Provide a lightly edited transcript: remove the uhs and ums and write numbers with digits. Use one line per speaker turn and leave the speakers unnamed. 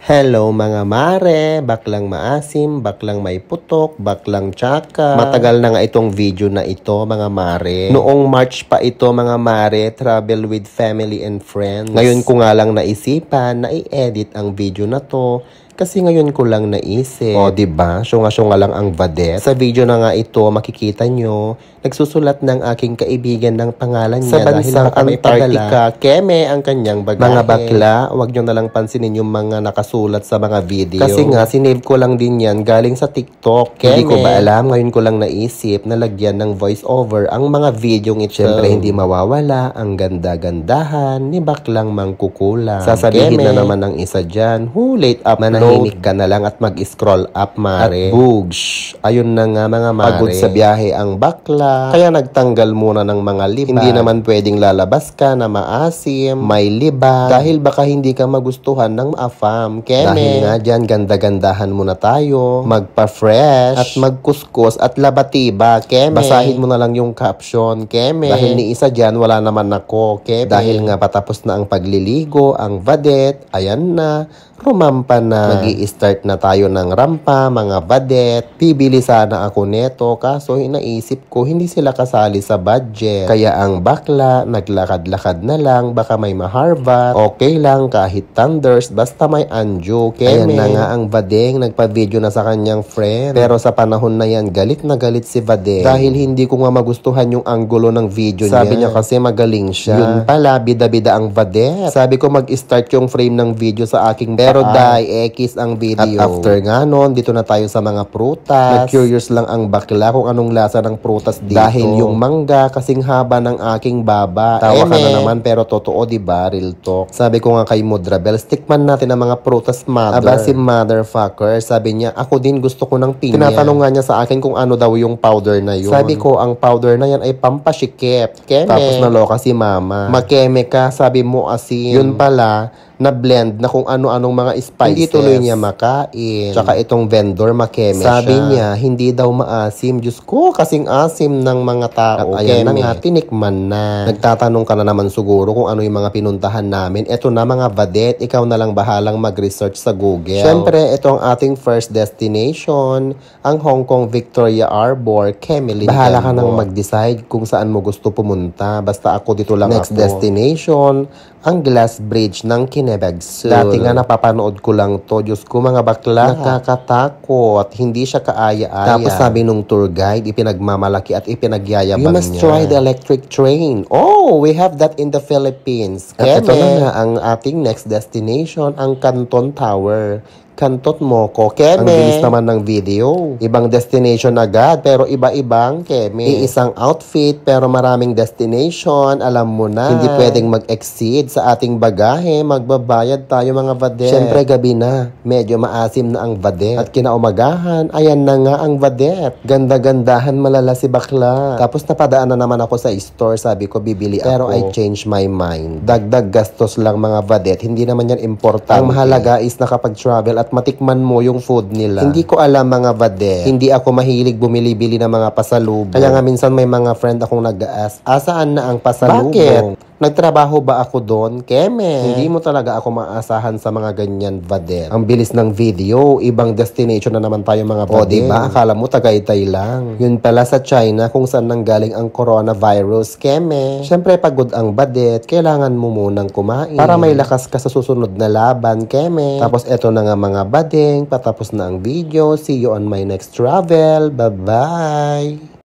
Hello mga mare, baklang maasim, baklang may putok, baklang tsaka. Matagal na nga itong video na ito mga mare. Noong March pa ito mga mare, travel with family and friends. Ngayon ko nga lang naisipan na i-edit ang video na to. Kasi ngayon ko lang naisip. O, diba? Syunga-syunga lang ang vadet. Sa video na nga ito, makikita nyo, nagsusulat ng aking kaibigan ng pangalan niya. Sa bansang Antarctica, Keme ang kanyang bagahe. Mga bakla, wag nyo nalang pansinin yung mga nakasulat sa mga video. Kasi nga, sinave ko lang din yan galing sa TikTok. Keme. Hindi ko ba alam, ngayon ko lang naisip na lagyan ng voice over ang mga video ito. Siyempre, hindi mawawala ang ganda-gandahan ni baklang mangkukulang. Sasabihin na naman ng isa dyan, late up manahimik ka na lang at mag-scroll up, mare. At boogs. Ayun na nga mga mare. Pagod sa biyahe ang bakla. Kaya nagtanggal muna ng mga liba. Hindi naman pwedeng lalabas ka na maasim, may liba. Dahil baka hindi ka magustuhan ng maafam. Keme. Dahil nga dyan, ganda-gandahan muna tayo. Magpa-fresh. At magkuskus at labatiba. Keme. Basahin mo na lang yung caption. Keme. Dahil ni isa dyan, wala naman ako. Keme. Dahil nga patapos na ang pagliligo, ang vadet. Ayan na. Rumampa na. Magi-start na tayo ng rampa, mga vadet. Bibili sana ako neto, kaso inaisip ko hindi sila kasali sa budget. Kaya ang bakla, naglakad-lakad na lang, baka may maharvat. Okay lang kahit thunders, basta may anjo. Keme. Ayan na nga ang vadeng, nagpa-video na sa kanyang friend. Pero sa panahon na yan, galit na galit si vadeng. Dahil hindi ko nga magustuhan yung angulo ng video niya. Sabi niya kasi magaling siya. Yun pala, bida-bida ang vadet. Sabi ko mag-start yung frame ng video sa aking pero dahil X ang video. At after nga nun, dito na tayo sa mga prutas. Nag-curious lang ang bakla kung anong lasa ng prutas dito. Dahil yung mangga kasing haba ng aking baba. Tawa ka na naman pero totoo, diba? Real talk. Sabi ko nga kay Mudrabel, stickman natin ang mga prutas, mother. Aba si motherfucker, sabi niya, ako din gusto ko ng pinya. Tinatanong nga niya sa akin kung ano daw yung powder na yun. Sabi ko, ang powder na yan ay pampasikip. Keme. Tapos naloka si mama. Makeme ka, sabi mo asin. Yun pala, na blend na kung ano-anong mga spices. Hindi tuloy niya makain. Tsaka itong vendor, makeme sabi niya, hindi daw maasim. Diyos ko, kasing asim ng mga tao. At ayan na nga, tinikman na. Nagtatanong ka na naman siguro kung ano yung mga pinuntahan namin. Eto na mga vadet, ikaw na lang bahalang mag-research sa Google. Siyempre, ito ang ating first destination, ang Hong Kong Victoria Arbor, Keme. Bahala ka nang mag-decide kung saan mo gusto pumunta. Basta ako dito lang next destination, ang Glass Bridge ng Kinebagsul. Dati nga napapanood ko lang to. Diyos ko mga bakla. Nakakatakot. Hindi siya kaaya-aya. Tapos sabi nung tour guide, ipinagmamalaki at ipinagyayabang niya. You must try the electric train. Oh, we have that in the Philippines. At ito na nga ang ating next destination, ang Canton Tower. Kantot mo ko, Keme. Ang bilis naman ng video. Ibang destination agad, pero iba-ibang, Keme. Iisang outfit, pero maraming destination. Alam mo na. Hindi pwedeng mag-exceed sa ating bagahe. Magbabayad tayo mga vadet. Siyempre, gabi na. Medyo maasim na ang vadet. At kinaumagahan, ayan na nga ang vadet. Ganda-gandahan malala si bakla. Tapos napadaan na naman ako sa store. Sabi ko, bibili ako. Pero I changed my mind. Dagdag gastos lang mga vadet. Hindi naman yan important. Ang mahalaga is nakapag-travel at matikman mo yung food nila. Hindi ko alam mga vadet. Hindi ako mahilig bumili-bili ng mga pasalubong. Kaya nga minsan may mga friend akong nag-ask, saan na ang pasalubong? Bakit? Nagtrabaho ba ako doon? Keme. Hindi mo talaga ako maasahan sa mga ganyan, vadet. Ang bilis ng video, ibang destination na naman tayo mga vadet. O diba? Akala mo Tagaytay lang. Yun pala sa China kung saan nanggaling ang coronavirus, Keme. Siyempre pagod ang vadet, kailangan mo munang kumain. Para may lakas ka sa susunod na laban, Keme. Tapos eto na nga mga badeng, patapos na ang video. See you on my next travel. Bye-bye!